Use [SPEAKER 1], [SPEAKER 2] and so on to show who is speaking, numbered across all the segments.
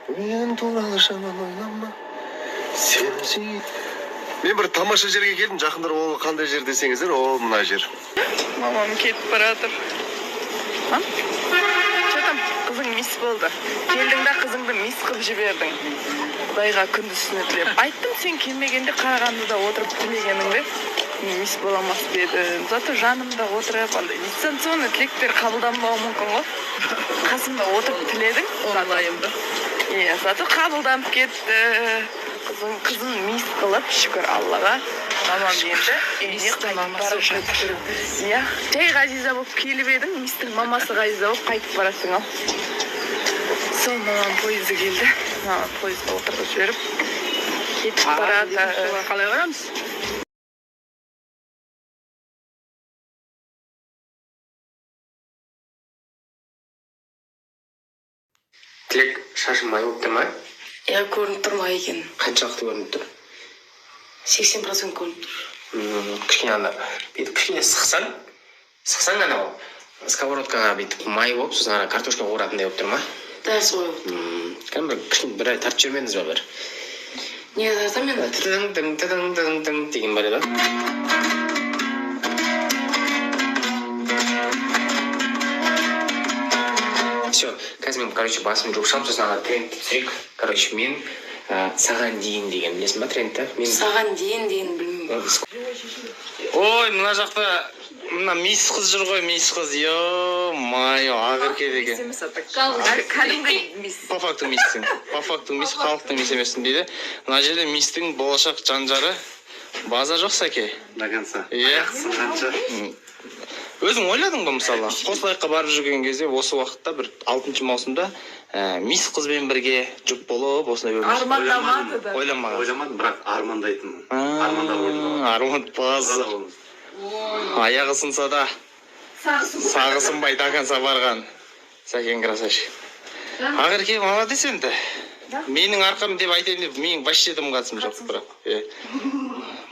[SPEAKER 1] Мен туралы жаман ойлама. Сені сүй. Мен бір тамаша жерге келдім. Жақындар ол қандай жер десеңіздер, ол мына жер.
[SPEAKER 2] Мамам кетіп баратыр. Че там, қызың мис болды. Келдің да қызыңды мис қылып жібердің. Құдайға күндізсін тілеп. Айттым, сен келмегенде Қарағандыда отырып тілегеніңде мис боламас дедім. Зато жанымда отырып, дистанционный тілектер қабылданбауы мүмкін ғой. Қасымда отырып тіледің. Онлайымда. Иә, зато қабылданып кетті. Қызын мис қылып, шүкір Аллаға. Мамам енді үйіне қайтып барып жатыр. Иә, жай Ғазиза болып келіп едің, мистің мамасы Ғазиза болып қайтып барасың ал. Сол мамам пойызы келді. Мамам пойызға отырғызып жіберіп кетіп барады. Қалай барамыз?
[SPEAKER 3] Тілек шашым май болып тұр ма?
[SPEAKER 2] Иә, көрініп тұр ма екен?
[SPEAKER 3] Қаншалықты көрініп тұр?
[SPEAKER 2] 80% көрініп тұр.
[SPEAKER 3] Кішкене анда бүйтіп кішкене сықсаң анау сковородкаға бүйтіп май болып, сосын ана картошка қуыратындай болып тұр ма?
[SPEAKER 2] Да, солай.
[SPEAKER 3] Кәдімгі кішкене бір ай тартып жүрмедіңіз ба бір?
[SPEAKER 2] Не тартам енді?
[SPEAKER 3] Тыдың деген бар еді. Все, қазір мен, басым жоқ шам, сосын ана трендті түсірек. Мен саған дейін деген, білесің ба трендті?
[SPEAKER 2] Саған дейін білмеймін.
[SPEAKER 3] Ой, мына жақта мына мис қыз жүр ғой, мис қыз. Ё-майо, ақырке деген.
[SPEAKER 2] Кәдімгі мис.
[SPEAKER 3] По факту мис, халықтың мис емессің дейді. Мына жерде мистің болашақ жанжары база жоқ сәке.
[SPEAKER 1] До конца.
[SPEAKER 3] Иә. Өзің ойладың ба мысалы? Қослайыққа барып жүрген кезде осы уақытта бір 6-шы маусымда мис қызбен бірге жұп болып осындай өмір.
[SPEAKER 2] Армандамады да.
[SPEAKER 1] Ойламадым, бірақ армандайтын.
[SPEAKER 3] Армандпаз. Аяғы сынса да сағы сынбай до конца барған. Сәкен красавчик. Ақырке молодец енді. Менің арқам деп айтайын деп, менің вообще дым қатысым жоқ бірақ.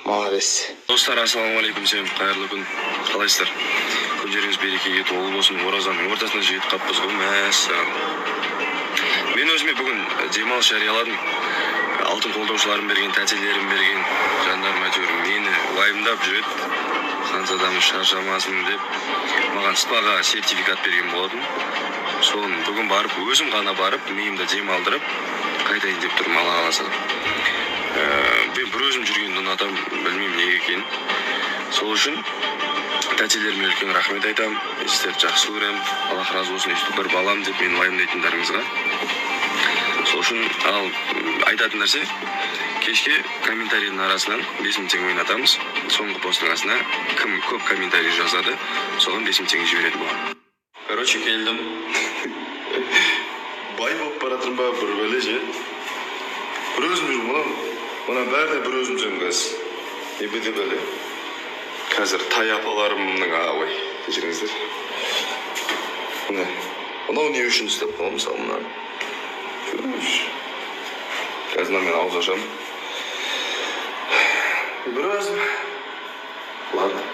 [SPEAKER 3] Молодец.
[SPEAKER 1] Достар, ассалаумағалейкум, сен қайырлы күн. Қалайсыздар? Күндеріңіз берекеге толы болсын. Оразаның ортасына жетіп қаппыз ғой, мәссаған. Мен өзіме бүгін демалыс жарияладым. Алтын қолдаушыларым берген, тәтелерім берген жандарым әйтеуір мені уайымдап жүреді. Ханзадамыз шаршамасын деп маған спаға сертификат берген болатын. Соны бүгін барып, өзім ғана барып, миымды демалдырып, қайтайын деп тұрмын, Алла қаласа. Мен бір өзім жүргенді ұнатамын, білмеймін неге екенін. Сол үшін тәтелеріме үлкен рахмет айтамын. Сіздерді жақсы көремін. Аллах разы болсын, өйстіп бір балам деп мені уайымдайтындарыңызға. Сол үшін айтатын нәрсе, кешке комментарийдің арасынан 5000 теңге ойнатамыз. Соңғы посттың астына кім көп комментарий жазады, соған 5000 теңге жібереді болған. Короче, келдім. Бай болып баратырмын ба, бір бәле же. Бір өзім жүрмін, мұна бәріне бір өзім жүрмін қазір. Ебеде бәле. Қазір тай апаларымның ой, кешіріңіздер. Мынау не үшін істеп қоймын, мысалы мына. Қазір мен ауыз ашамын. Бір өзім. Ладно.